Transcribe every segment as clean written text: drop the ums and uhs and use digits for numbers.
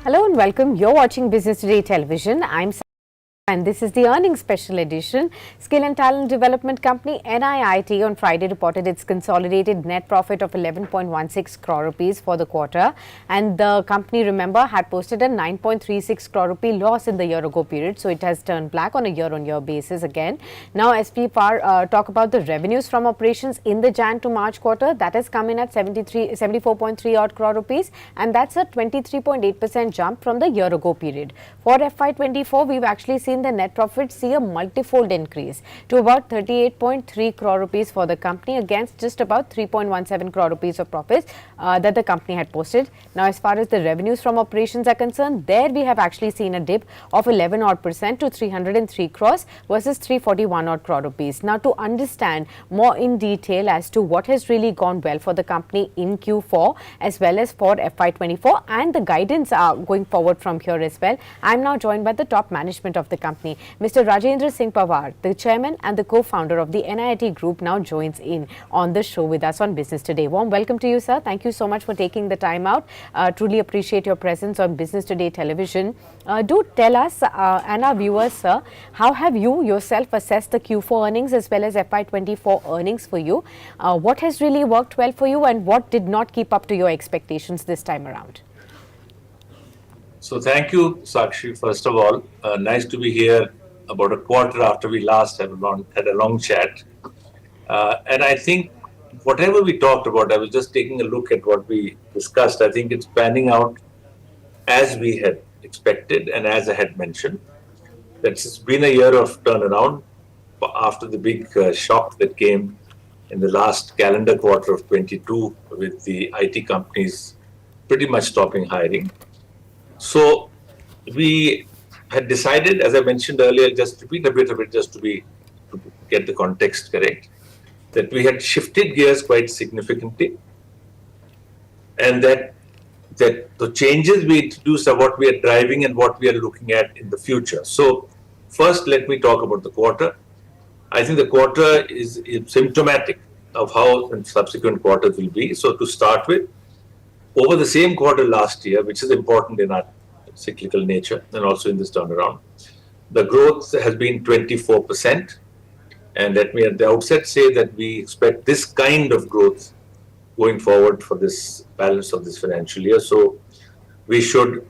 Hello and welcome. You're watching Business Today Television. I'm and this is the earnings special edition. Skill and Talent Development Company NIIT on Friday reported its consolidated net profit of 11.16 crore rupees for the quarter, and the company, remember, had posted a 9.36 crore rupee loss in the year ago period, so it has turned black on a year basis again. Now SP Pawar talk about the revenues from operations in the Jan to March quarter. That has come in at 74.3 odd crore rupees, and that's a 23.8% jump from the year ago period. For FY24, we've actually seen the net profit see a multifold increase to about 38.3 crore rupees for the company against just about 3.17 crore rupees of profits that the company had posted. Now, as far as the revenues from operations are concerned, there we have actually seen a dip of 11 odd percent to 303 crores versus 341 odd crore rupees. Now, to understand more in detail as to what has really gone well for the company in Q4 as well as for FY24 and the guidance going forward from here as well, I'm now joined by the top management of the company. Mr. Rajendra S Pawar, the chairman and the co-founder of the NIIT Group, now joins in on the show with us on Business Today. Warm welcome to you, sir. Thank you so much for taking the time out. Truly appreciate your presence on Business Today Television. Do tell us and our viewers, sir, how have you yourself assessed the Q4 earnings as well as FY24 earnings for you? What has really worked well for you and what did not keep up to your expectations this time around? So thank you, Sakshi. First of all, nice to be here about a quarter after we last had a long chat. And I think whatever we talked about, I was just taking a look at what we discussed. I think it's panning out as we had expected and as I had mentioned. That it's been a year of turnaround after the big shock that came in the last calendar quarter of 22 with the IT companies pretty much stopping hiring. So we had decided, as I mentioned earlier, just repeat a bit of it just to get the context correct, that we had shifted gears quite significantly and that the changes we introduced are what we are driving and what we are looking at in the future. So first, let me talk about the quarter. I think the quarter is symptomatic of how subsequent quarters will be. So to start with, over the same quarter last year, which is important in our cyclical nature and also in this turnaround, the growth has been 24%. And let me at the outset say that we expect this kind of growth going forward for this balance of this financial year. So we should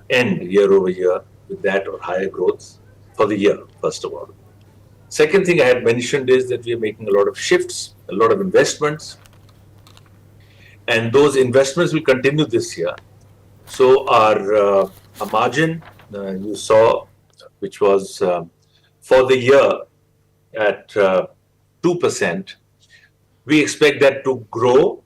end year over year with that or higher growth for the year, first of all. Second thing I had mentioned is that we are making a lot of shifts, a lot of investments, and those investments will continue this year. So our margin, you saw, which was for the year at 2%, we expect that to grow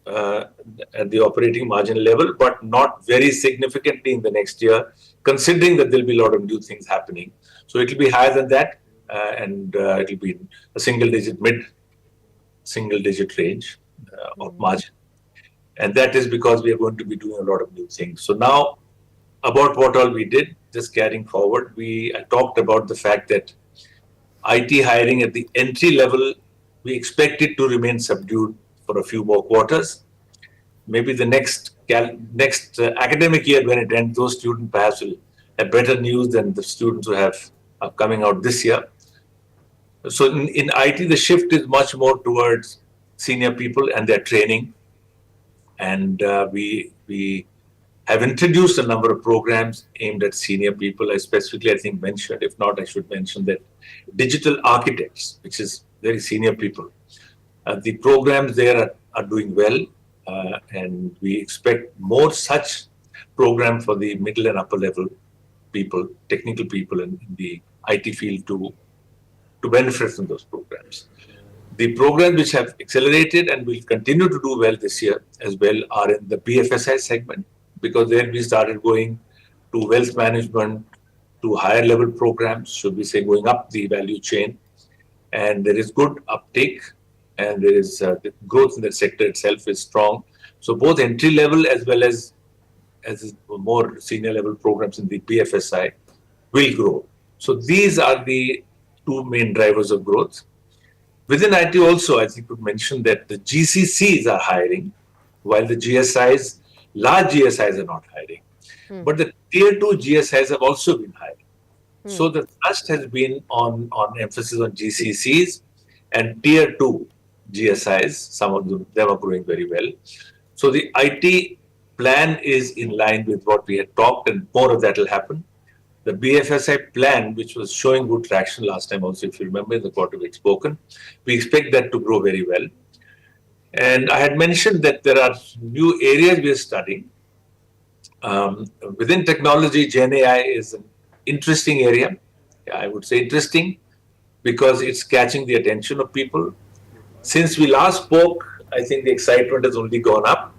at the operating margin level, but not very significantly in the next year, considering that there'll be a lot of new things happening. So it'll be higher than that, and it'll be a mid-single-digit range of margin. And that is because we are going to be doing a lot of new things. So now, about what all we did, just carrying forward, I talked about the fact that IT hiring at the entry level, we expect it to remain subdued for a few more quarters. Maybe the next academic year, when it ends, those students perhaps will have better news than the students who are coming out this year. So in IT, the shift is much more towards senior people and their training. And we have introduced a number of programs aimed at senior people. I specifically, I think, mentioned, if not, I should mention that digital architects, which is very senior people. The programs there are doing well, and we expect more such programs for the middle and upper level people, technical people in the IT field to benefit from those programs. The programs which have accelerated and will continue to do well this year as well are in the BFSI segment, because there we started going to wealth management, to higher level programs, should we say, going up the value chain. And there is good uptake, and there is the growth in the sector itself is strong. So both entry level as well as more senior level programs in the BFSI will grow. So these are the two main drivers of growth. Within IT also, I think we mentioned that the GCCs are hiring, while the GSIs large GSIs are not hiring. But the tier 2 GSIs have also been hiring. So the thrust has been on emphasis on GCCs and tier 2 GSIs. Some of them are growing very well. So the IT plan is in line with what we had talked, and more of that will happen. The BFSI plan, which was showing good traction last time also, if you remember, in the quarter we had spoken, we expect that to grow very well. And I had mentioned that there are new areas we are studying. Within technology, GenAI is an interesting area. Yeah, I would say interesting because it's catching the attention of people. Since we last spoke, I think the excitement has only gone up.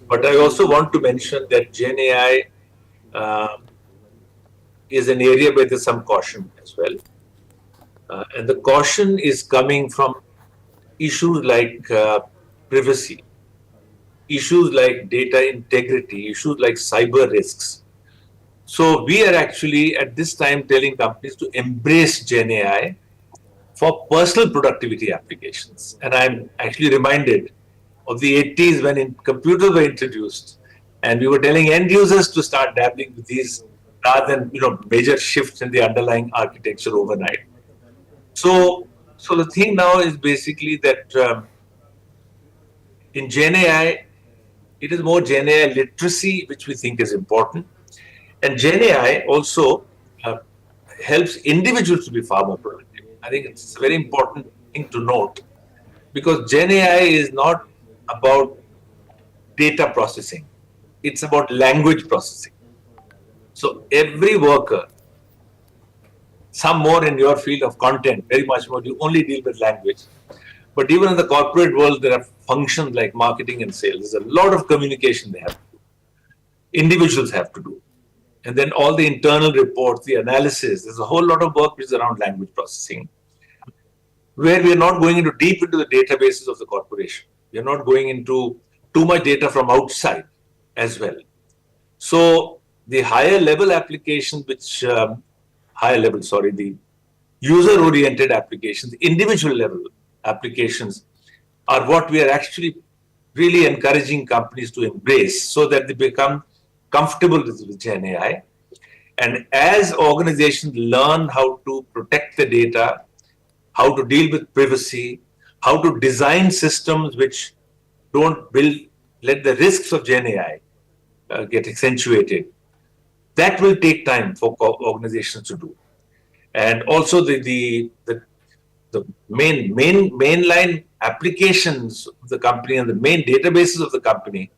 But I also want to mention that GenAI is an area where there's some caution as well. And the caution is coming from issues like privacy, issues like data integrity, issues like cyber risks. So we are actually at this time telling companies to embrace GenAI for personal productivity applications. And I'm actually reminded of the 80s when computers were introduced, and we were telling end users to start dabbling with these rather than major shifts in the underlying architecture overnight. So the thing now is basically that in GenAI, it is more GenAI literacy which we think is important. And GenAI also helps individuals to be far more productive. I think it's a very important thing to note because GenAI is not about data processing. It's about language processing. So every worker, some more in your field of content, very much more, you only deal with language. But even in the corporate world, there are functions like marketing and sales. There's a lot of communication they have to do. Individuals have to do. And then all the internal reports, the analysis, there's a whole lot of work which is around language processing, where we are not going deep into the databases of the corporation. We are not going into too much data from outside as well. So the higher level applications, the user-oriented applications, individual level applications are what we are actually really encouraging companies to embrace so that they become comfortable with GenAI. And as organizations learn how to protect the data, how to deal with privacy, how to design systems which don't let the risks of GenAI get accentuated, that will take time for organizations to do. And also the mainline applications of the company and the main databases of the company,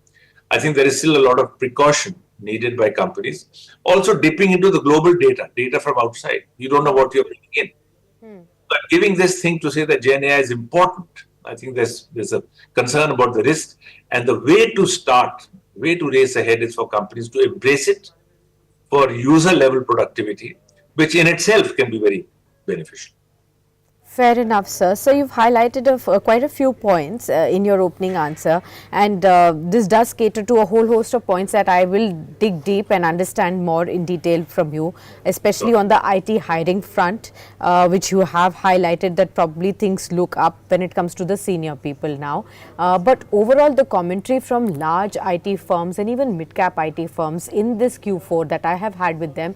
I think there is still a lot of precaution needed by companies. Also dipping into the global data from outside. You don't know what you're bringing in. But giving this thing to say that GenAI is important, I think there's a concern about the risk. And the way to race ahead is for companies to embrace it for user level productivity, which in itself can be very beneficial. Fair enough, sir. So you've highlighted quite a few points in your opening answer, and this does cater to a whole host of points that I will dig deep and understand more in detail from you, especially on the IT hiring front, which you have highlighted that probably things look up when it comes to the senior people now. But overall, the commentary from large IT firms and even mid-cap IT firms in this Q4 that I have had with them,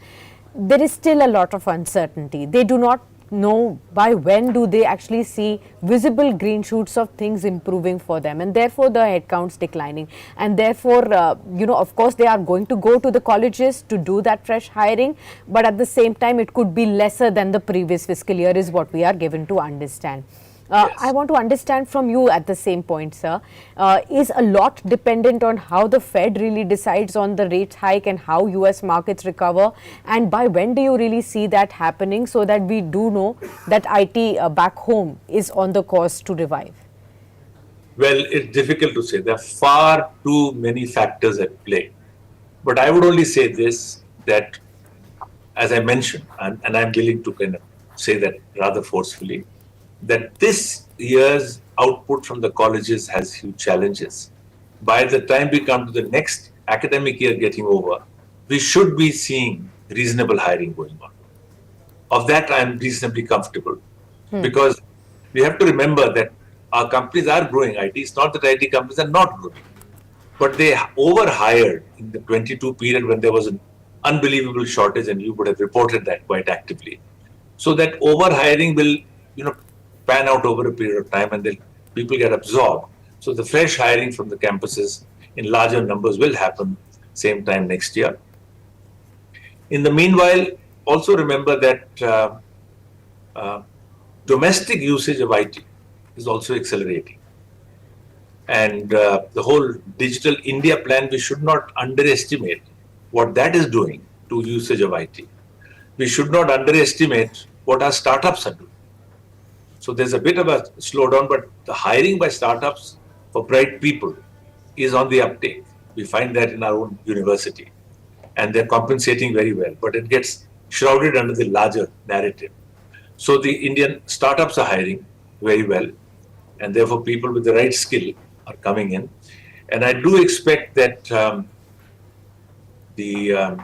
there is still a lot of uncertainty. They do not know by when do they actually see visible green shoots of things improving for them, and therefore the headcounts declining, and therefore of course they are going to go to the colleges to do that fresh hiring, but at the same time it could be lesser than the previous fiscal year is what we are given to understand. Yes. I want to understand from you at the same point, sir, is a lot dependent on how the Fed really decides on the rate hike and how US markets recover, and by when do you really see that happening so that we do know that IT back home is on the course to revive? Well, it's difficult to say. There are far too many factors at play. But I would only say this, that as I mentioned, and I'm willing to kind of say that rather forcefully, that this year's output from the colleges has huge challenges. By the time we come to the next academic year getting over, we should be seeing reasonable hiring going on. Of that, I'm reasonably comfortable because we have to remember that our companies are growing IT. It's not that IT companies are not growing. but they overhired in the 22 period when there was an unbelievable shortage, and you would have reported that quite actively. So that overhiring will, pan out over a period of time, and then people get absorbed. So the fresh hiring from the campuses in larger numbers will happen same time next year. In the meanwhile, also remember that uh, domestic usage of IT is also accelerating. And the whole Digital India plan, we should not underestimate what that is doing to usage of IT. We should not underestimate what our startups are doing. So there's a bit of a slowdown, but the hiring by startups for bright people is on the uptake. We find that in our own university, and they're compensating very well, but it gets shrouded under the larger narrative. So the Indian startups are hiring very well, and therefore people with the right skill are coming in. And I do expect that the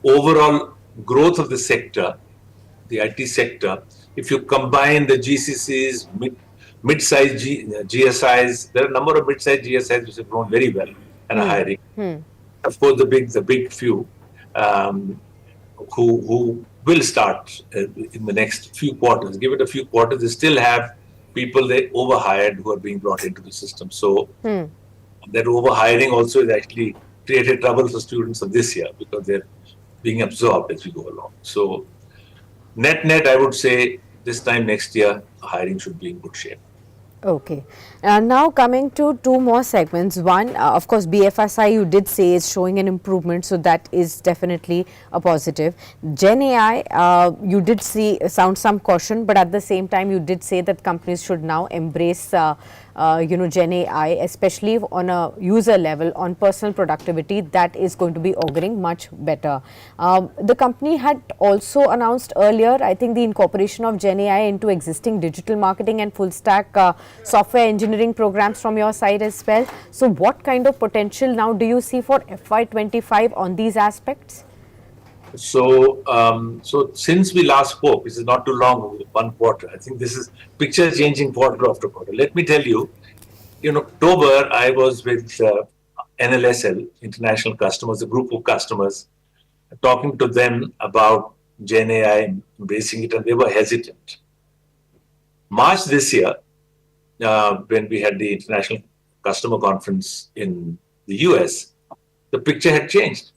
overall growth of the sector, the IT sector, if you combine the GCCs, mid-sized GSIs, there are a number of mid-sized GSIs which have grown very well and are hiring. Of course, the big few who will start in the next few quarters. Give it a few quarters, they still have people they overhired who are being brought into the system. So that overhiring also is actually created trouble for students of this year because they're being absorbed as we go along. So net, I would say this time next year, hiring should be in good shape. Okay. Now coming to two more segments. One, of course, BFSI you did say is showing an improvement, so that is definitely a positive. Gen AI, you did sound some caution, but at the same time you did say that companies should now embrace Gen AI, especially on a user level, on personal productivity. That is going to be auguring much better. The company had also announced earlier, I think, the incorporation of Gen AI into existing digital marketing and full stack software engineering programs from your side as well. So what kind of potential now do you see for FY25 on these aspects? So, so since we last spoke, this is not too long, 1 quarter. I think this is picture changing quarter after quarter. Let me tell you, in October, I was with NLSL, international customers, a group of customers, talking to them about Gen AI, embracing it, and they were hesitant. March this year, when we had the international customer conference in the US, the picture had changed.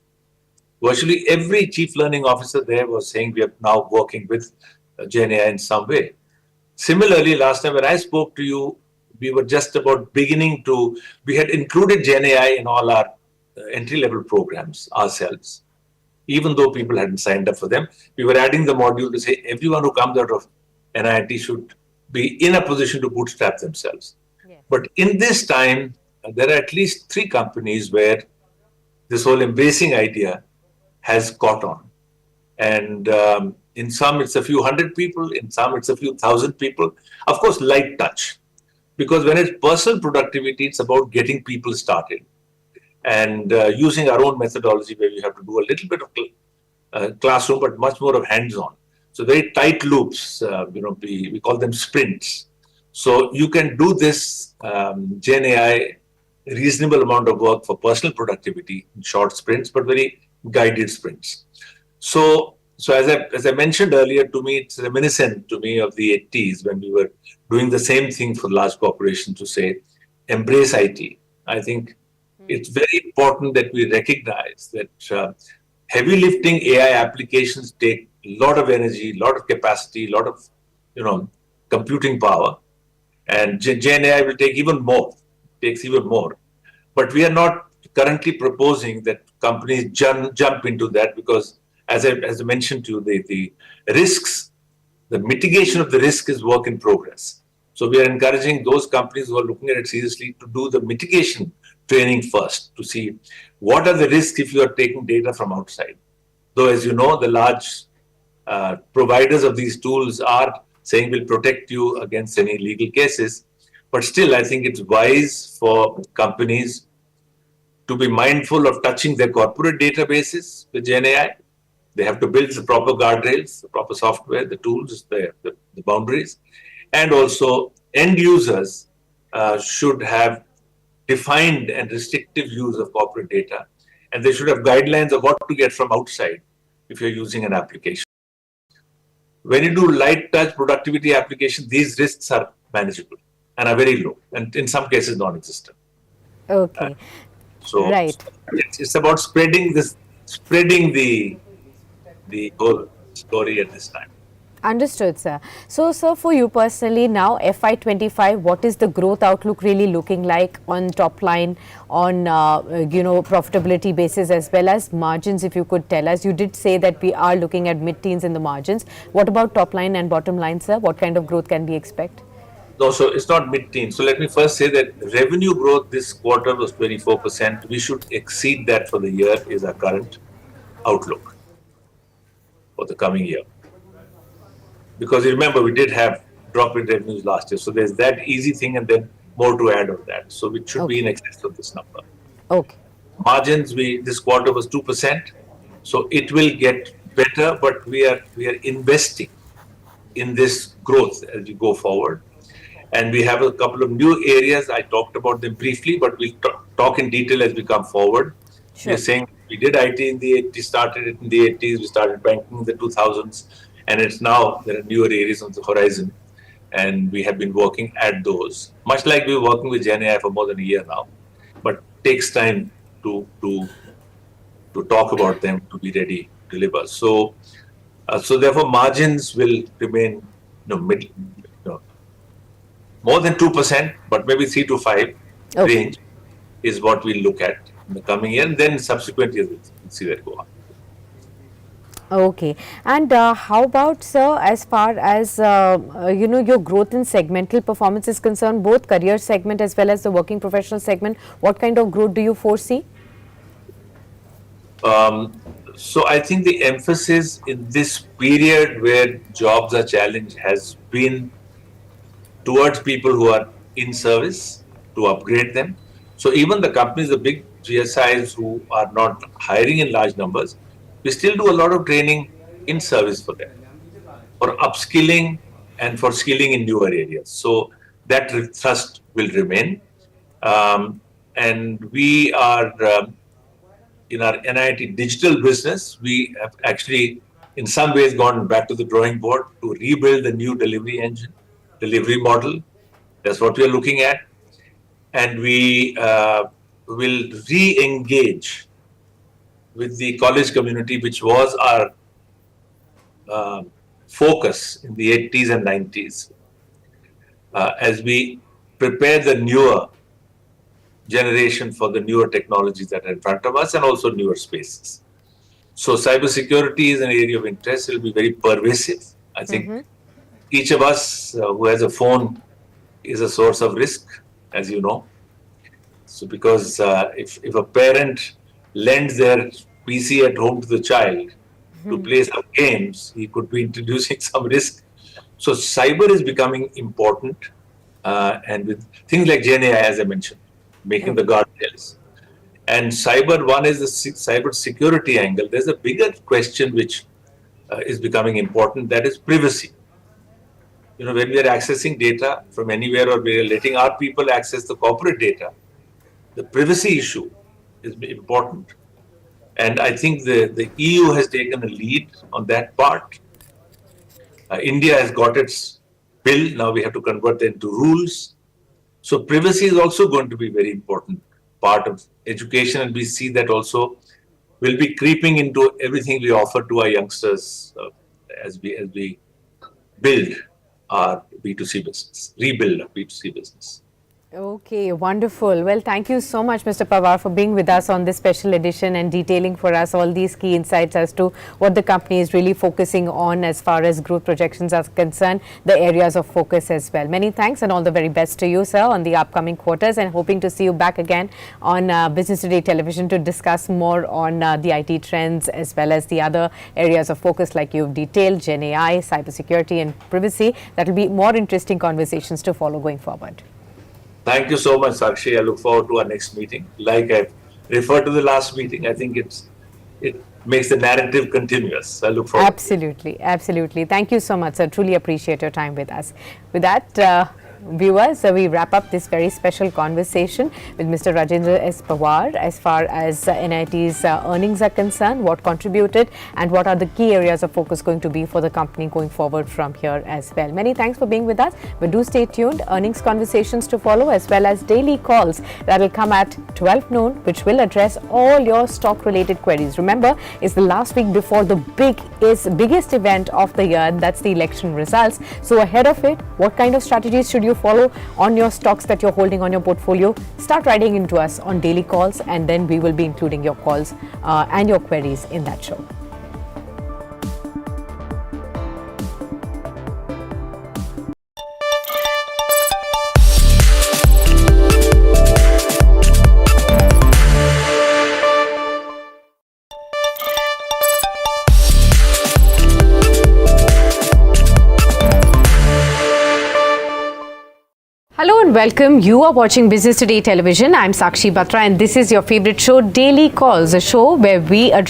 Virtually every chief learning officer there was saying we are now working with Gen AI in some way. Similarly, last time when I spoke to you, we were just about beginning to, we had included Gen AI in all our entry-level programs ourselves. Even though people hadn't signed up for them, we were adding the module to say everyone who comes out of NIIT should be in a position to bootstrap themselves. Yes. But in this time, there are at least 3 companies where this whole embracing idea has caught on. And in some, it's a few hundred people. In some, it's a few thousand people. Of course, light touch. Because when it's personal productivity, it's about getting people started. And using our own methodology where we have to do a little bit of classroom, but much more of hands-on. So very tight loops, we call them sprints. So you can do this Gen AI reasonable amount of work for personal productivity in short sprints, but very guided sprints. So as I mentioned earlier, to me, it's reminiscent to me of the 80s when we were doing the same thing for large corporations to say, embrace IT. I think it's very important that we recognize that heavy lifting AI applications take a lot of energy, a lot of capacity, a lot of computing power, and Gen AI will take even more. Takes even more. But we are not currently proposing that companies jump into that because, as I mentioned to you, the risks, the mitigation of the risk is work in progress. So we are encouraging those companies who are looking at it seriously to do the mitigation training first to see what are the risks if you are taking data from outside. Though, as you know, the large providers of these tools are saying we'll protect you against any legal cases. But still, I think it's wise for companies to be mindful of touching their corporate databases with Gen AI. They have to build the proper guardrails, the proper software, the tools, the boundaries. And also, end users should have defined and restrictive use of corporate data, and they should have guidelines of what to get from outside if you're using an application. When you do light touch productivity application, these risks are manageable and are very low, and in some cases non-existent. Okay. So Right. it's about spreading the whole story at this time. Understood, sir. So, sir, for you personally now, FY25, what is the growth outlook really looking like on top line, on profitability basis as well as margins? If you could tell us, you did say that we are looking at mid-teens in the margins. What about top line and bottom line, sir? What kind of growth can we expect? No, so it's not mid-teen. So let me first say that revenue growth this quarter was 24%. We should exceed that for the year is our current outlook for the coming year. Because you remember, we did have drop in revenues last year. So there's that easy thing and then more to add on that. So it should be in excess of this number. Okay. Margins, this quarter was 2%. So it will get better, but we are investing in this growth as we go forward. And we have a couple of new areas. I talked about them briefly, but we'll talk in detail as we come forward. Sure. We're saying we did IT in the 80s, started it in the 80s, we started banking in the 2000s, and it's now there are newer areas on the horizon, and we have been working at those. Much like we were working with GenAI for more than a year now, but takes time to talk about them to be ready to deliver. So therefore margins will remain more than 2%, but maybe 3 to 5 range is what we look at in the coming year, and then subsequent years we'll see that go on. Okay. And how about, sir, as far as, your growth in segmental performance is concerned, both career segment as well as the working professional segment, what kind of growth do you foresee? So I think the emphasis in this period where jobs are challenged has been towards people who are in service to upgrade them. So even the companies, the big GSIs who are not hiring in large numbers, we still do a lot of training in service for them, for upskilling and for skilling in newer areas. So that thrust will remain. And we are, in our NIIT digital business, we have actually in some ways gone back to the drawing board to rebuild the new delivery engine, delivery model. That's what we are looking at. And we will re-engage with the college community, which was our focus in the 80s and 90s, as we prepare the newer generation for the newer technologies that are in front of us and also newer spaces. So cybersecurity is an area of interest. It will be very pervasive. I think each of us who has a phone is a source of risk, as you know. So because if a parent lends their PC at home to the child to play some games, he could be introducing some risk. So cyber is becoming important, and with things like GenAI, as I mentioned, making the guardrails. And cyber, one is the cyber security angle. There's a bigger question which is becoming important, that is privacy. When we are accessing data from anywhere or we are letting our people access the corporate data, the privacy issue is important. And I think the EU has taken a lead on that part. India has got its bill. Now we have to convert them into rules. So privacy is also going to be a very important part of education, and we see that also will be creeping into everything we offer to our youngsters as we build our B2C business, rebuild our B2C business. Okay, wonderful. Well, thank you so much, Mr. Pawar, for being with us on this special edition and detailing for us all these key insights as to what the company is really focusing on as far as growth projections are concerned, the areas of focus as well. Many thanks and all the very best to you, sir, on the upcoming quarters, and hoping to see you back again on Business Today Television to discuss more on the IT trends as well as the other areas of focus like you've detailed, GenAI, cybersecurity and privacy. That will be more interesting conversations to follow going forward. Thank you so much, Sakshi. I look forward to our next meeting. Like I referred to the last meeting, I think it makes the narrative continuous. I look forward. Absolutely, absolutely. Thank you so much, sir. Truly appreciate your time with us. With that, viewers, we wrap up this very special conversation with Mr. Rajendra S Pawar as far as NIIT's earnings are concerned, what contributed and what are the key areas of focus going to be for the company going forward from here as well. Many thanks for being with us, but do stay tuned. Earnings conversations to follow as well as daily calls that will come at 12 noon, which will address all your stock related queries. Remember, it's the last week before the biggest event of the year, that's the election results. So ahead of it, what kind of strategies should you follow on your stocks that you're holding on your portfolio? Start writing into us on daily calls, and then we will be including your calls and your queries in that show. Hello and welcome. You are watching Business Today Television. I'm Sakshi Batra and this is your favorite show, Daily Calls, a show where we address